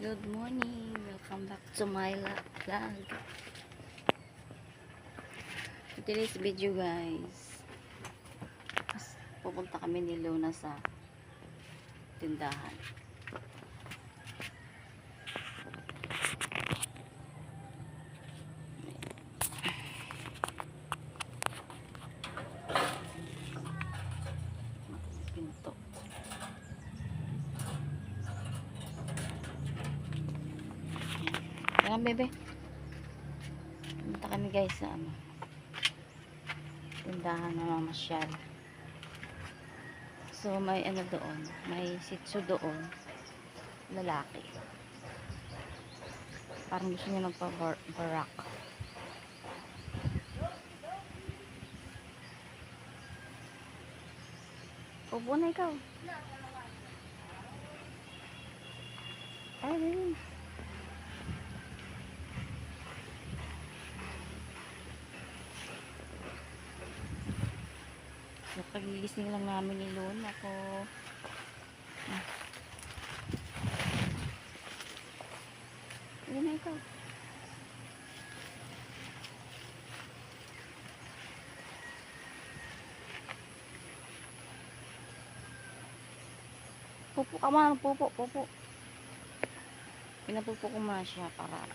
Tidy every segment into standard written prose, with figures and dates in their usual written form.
Good morning. Welcome back to my vlog. For today's video guys, pupunta kami ni Luna sa tindahan. Pinto. Ayan, bebe. Punta kami guys sa tindahan na mamasyal. So may doon, may sitso doon, lalaki. Parang gusto niya magpa-barak. Upo na ikaw. Ay, baby. So, pagigising lang namin ni Luna ako. Ayun na ikaw. Pupo ka man, pupo. Pinapupo ko muna siya para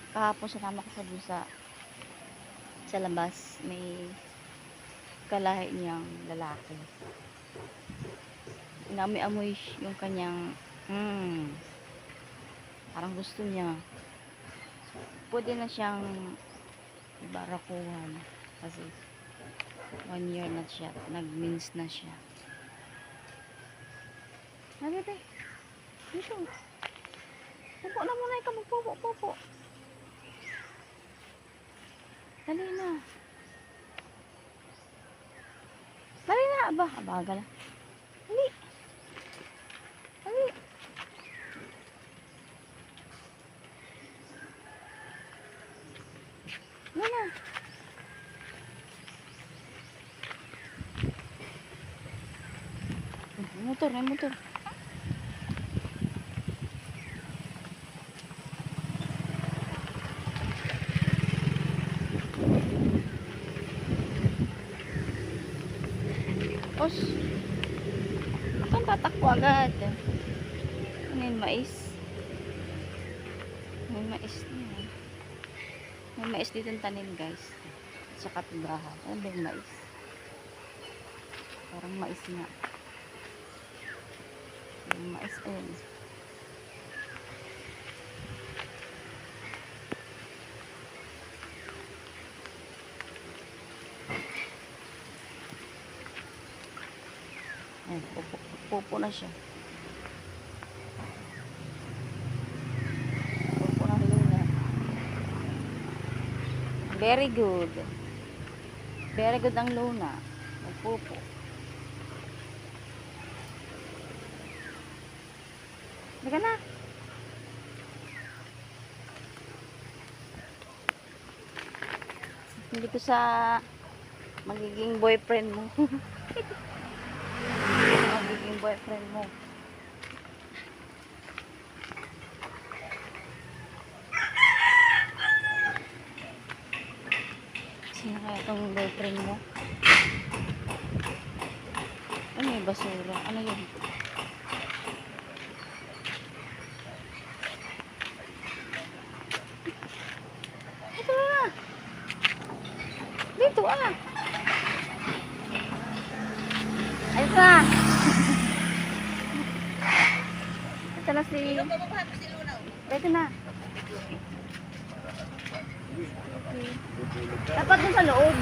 kahapon sinama ko sa labas, may kalahi niyang lalaki. Inamoy-amoy yung kanyang parang gusto niya. Pwede na siyang ibarakuhan kasi 1 year na siya, nag-means na siya. Nalite, dito. Pupo na muna ikaw, magpupo. Dali na. Abaga lang. Dali. Dali na. May motor. Tapos, akong tatakbo agad. Ano yun, mais? May mais niya. May mais dito ang tanim, guys. Sa katibahan. Ano ba yung mais? Parang mais nga. Yung mais, ayun. Ayan, pupo na siya. Pupo na Luna. Very good. Very good ang Luna. Magpupo. Halika na. Hindi ko sa magiging boyfriend mo. Magiging boyfriend mo. Sino kaya itong boyfriend mo? Ano yung basura? Ano yun? Ito na! Dito ah! Ayos na! Ito na si... Ito na. Okay. Dapat dun sa loob.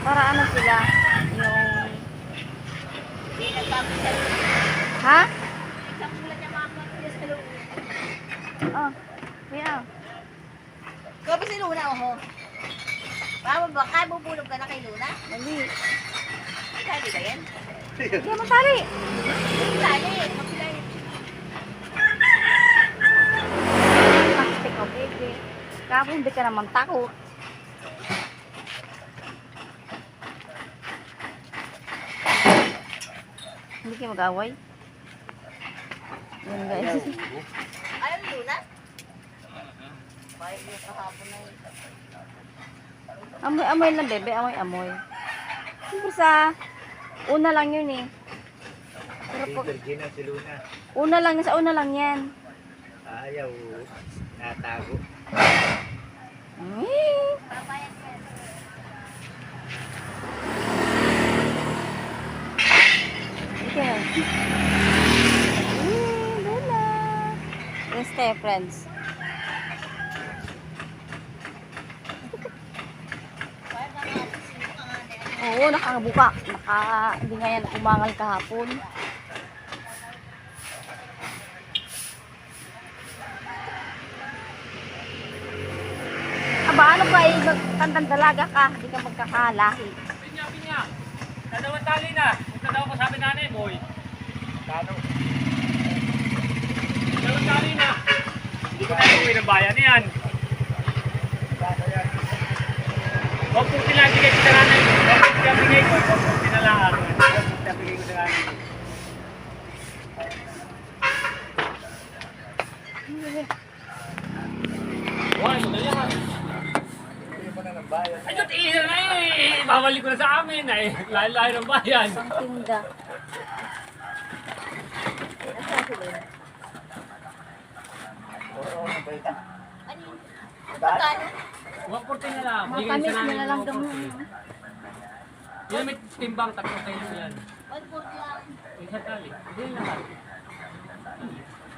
Para ano sila? Yung... Ha? Oh. Yeah. Gabi si Luna, oh. Kaya bubulog ka na kay Luna? Mali. Tali ba yan? Hindi mo tali. Tali. Plastic o baby. Kapag hindi ka naman takot. Hindi kayo mag-away? Yan guys. Ayaw ni Luna? Bahay mo kahapon na yun. Amoy lang bebe, amoy. Siyempre sa una lang yun eh. Pero pag, Virginia si Luna. sa una lang yan. Ayaw. Natago. Papayag yan. Okay. Luna. Let's stay friends. Oo, nakabuka. Hindi nga yan umangal kahapon. Aba, ano ba eh, magtandang dalaga ka, hindi ka magkakalahi. Pinya. Dalawang tali na. Punta daw ko sabi nanay mo. Kano? Dalawang tali na. Hindi ko na uwi ng bayan yan. Kano yan? 140 lang bigay ko sa nanay. 140 ang bigay ko. 140 na lang. 140 ang bigay ko sa nanay. Wala mo na yan. Bigay mo na ng bayan. Ay, dot na eh. Babalik ko na sa amin. Ay, lahi-lahi ng bayan. Ang tinda. Nasaan si Luna? Oo, ang bayan. Ano yun? Magkano? 140 na lang. Mga Bigay ko tamis sa mo nanay na lang ng damo. 140. Yan may timbang. 3 kayo yan. 140 lang. Isang tali. Hindi na lang.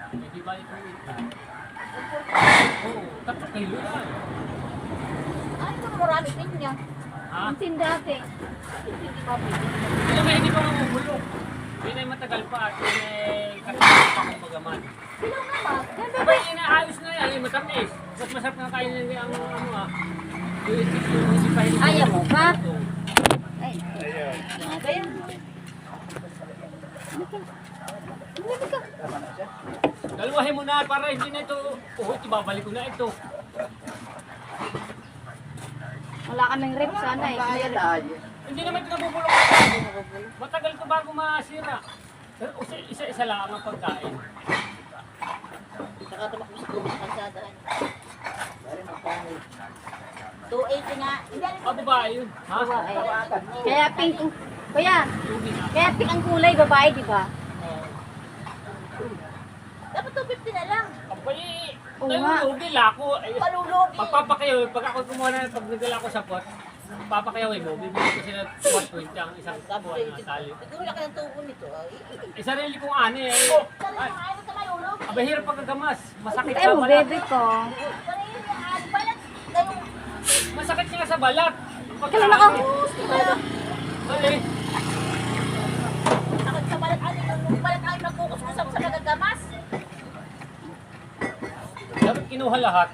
Hindi balik ko ito. Oo, 3 kayo yan. Ay, ito marami din niya. Ha? Ang tinda ate. Hindi pa pwede. Hindi naman hindi pa mamumulong. Yun ay matagal pa at yun ay katagal pa kung magaman. Sino naman? Abay, inaayos na yan, ay matamis. Mas masarap na kain ng ano yung isipahin. Ayaw mo ba? Ay, Ayun. Ganyan. lumipit ka. Tama na siya. Dalawahin mo na para hindi na ito. Ibabalik ko na ito. Wala kaming rep sana eh. Bayan na. Hindi naman ito nabubulong. Matagal ito bago masira. Pero isa-isa lang ang pagkain. Saka tumakbo sa gubo sa kalsada. Dari magkano. 280 nga. Hindi, ano Ah, babae yun. Ha? Babae. Kaya pink, kuya, Tubi na. kaya pink ang kulay babae, di ba? dapat 250 na lang. Abay, Oo nga. lugi lako. Palulugi. Magpapakayaw, pag ako kumuha na, pag nagdala ko sa pot, papakayawin mo, bibili ko sila 120 ang isang buwan na tali. Siguro laki ng tubo nito. Ay, Sarili kong ani eh. sana yung ayaw sa malulog. Abay, hirap pagkagamas. Masakit Ay sa mo, balat. bebe ko. Sana yung ayaw. Balat. Ganun. Masakit nga sa balat. Kailan naka... Bali. Takot sa balat. Ano yung balat ayaw nagkukuskusap sa nagagamas? Dapat kinuha lahat.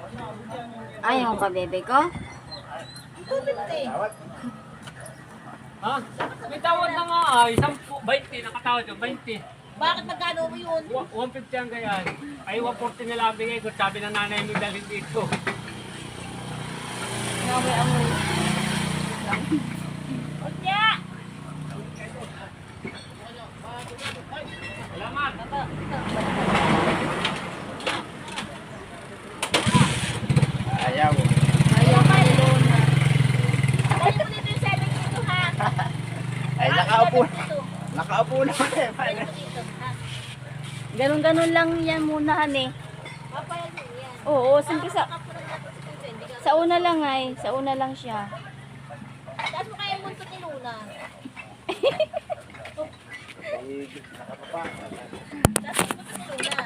Ayaw mo ba, bebe ko? 250. Tawad. Ha? May tawad na nga ay. 20. Nakatawad yung 20. Bakit magkano mo yun? 150 ang gayan. Ay 140 na lang bigay ko. Sabi ng nanay mo dalhin dito. Amoy. Unya! Salamat. Ayaw. Ayaw mo, Luna. Dali mo dito yung 72 ha. Ay, nakaupo. 72. Nakaupo na ako eh. Dali mo dito ha. Ganun-ganun lang yan muna, hane. Papayag mo yan. Oo, simple sa... Kapunan natin si Kuya, hindi ka- Sa una lang ay. Sa una lang siya. Taas mo kaya yung buntot ni Luna. Nakapapa. Taas mo yung buntot ni Luna.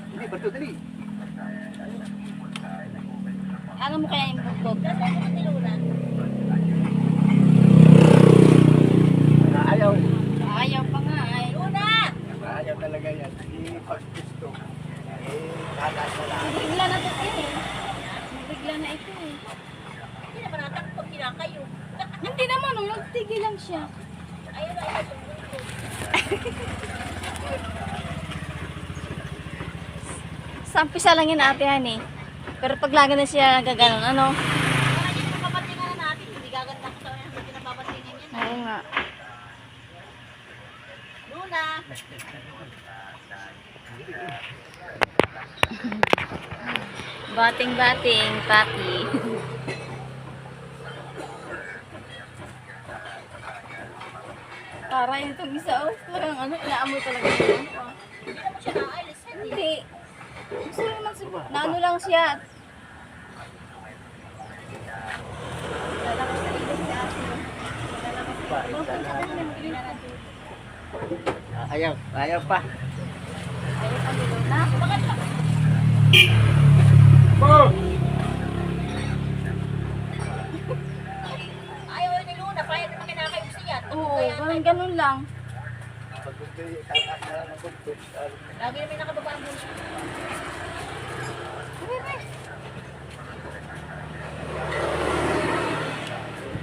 Hindi, ba't ito dali? Ano mo kaya yung buntot? Taas mo yung buntot ni Luna. Ayaw. Ayaw pa nga ay. Luna! Ayaw talaga yan. Hindi pag gusto. Kalat na lang. Bigla na ito eh. Bigla na ito eh. Hindi naman natakot pag kinakayo. Hindi naman, oh, nagtigil lang siya. Ayun na, ayun na. Sampisa lang yun ate han eh. Pero pag lagi na siya nagaganon, ano? Baka hindi mo papatingan na natin. Hindi gaganda ko sa hindi napapatingan yan. Oo nga. Luna! Bating-bating, Paki. Para itong isa, oh. Parang ano, inaamoy talaga ito. Oh. Hindi naman siya naalis. Hindi. Gusto lang naman siguro. Naano lang siya. Lalakas sa ilog si ate. Ayaw pa. Ayaw pa nilo na. Bakit ba? Oh! Ayaw ni Luna. Payag naman kinakayog siya. Oo, parang ganun lang. Pag gusto itaas na lang ng bugtod. Lagi naman nakababa ang bunso.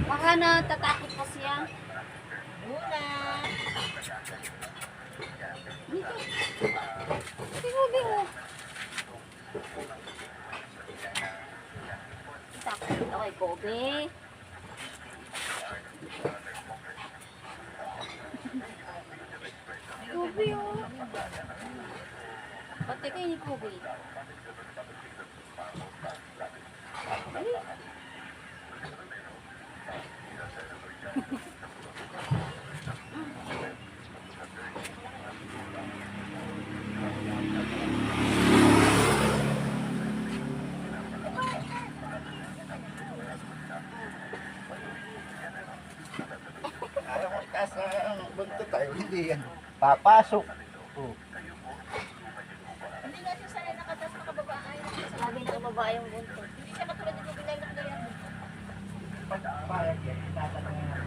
Baka natatakot pa siya. Luna! Dito. Bigo, bigo. Takot ako kay Kobe. Kobe, oh. Pati kayo ni Kobe. Dali. Ayaw mo itaas na ng bugtod tayo. Hindi yan. Papasok. Oh. Hindi nga siya sanay nakatas nakababa. Ayaw siya sa Sabi na babae yung buntot. Hindi siya katulad ng bilay na kagayan. Pagpapayag yan, itatanong nga.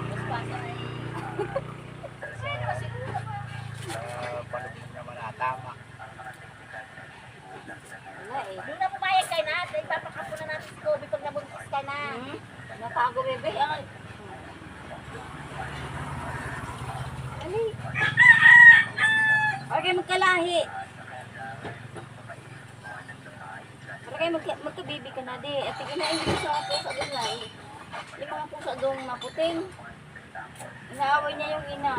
Mas pasa ay... Sino ba siguro ba? Palugin naman na tama. Wala eh. Luna, pumayag kayo na. Dahil papakapo na natin si Kobe pag nabuntis ka na. Natago, bebe. Ay. Ali. Okay, magkalahi. Para kayo magkabibi ka na, di. At kinain ko sa pusa doon na eh. Yung mga pusa doon maputing. Inaaway niya yung ina.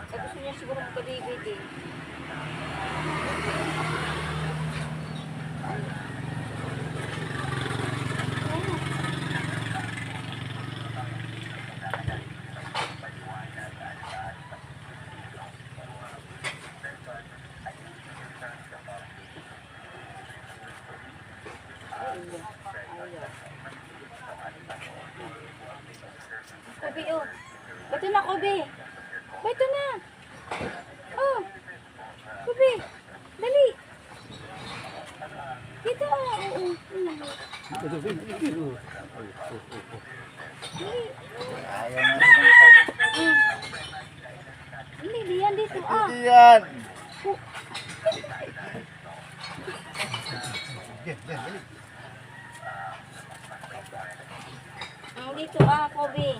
Kaya gusto niya siguro magkabibi, di. Kobe, oh. Bato na, Kobe. Bato na. Oh. Kobe. Dali. Dito, oh. Oo. Ayaw na tumagpag. Dali, diyan dito, ah. Hindi yan. Yan, dali. Dito, ah, Kobe.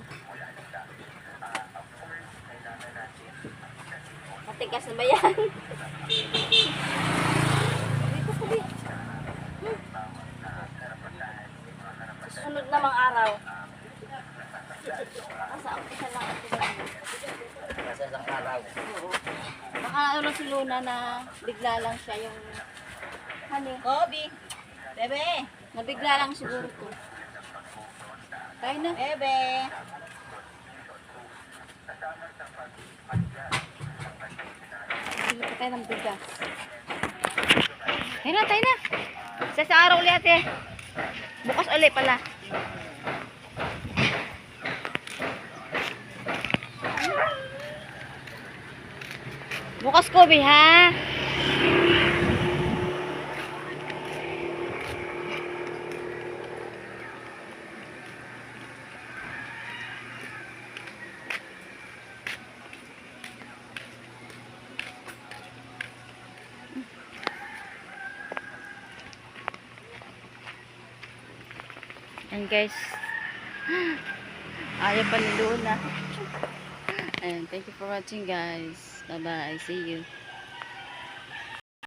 Matigas na ba yan? Dito, Kobe. Sunod namang araw. Asa ako isa lang. Nasa isang araw. Oo. Baka ano si Luna na bigla lang siya yung hani. Kobe! Bebe! Nabigla lang siguro to. Tayo na. Bebe! Bili pa tayo ng bigas. Tayo na, tayo na. Sa araw ulit ate. Bukas ulit pala. Bukas Kobe ha. And guys, ayaw pa ni Luna. And thank you for watching guys. Bye bye. See you.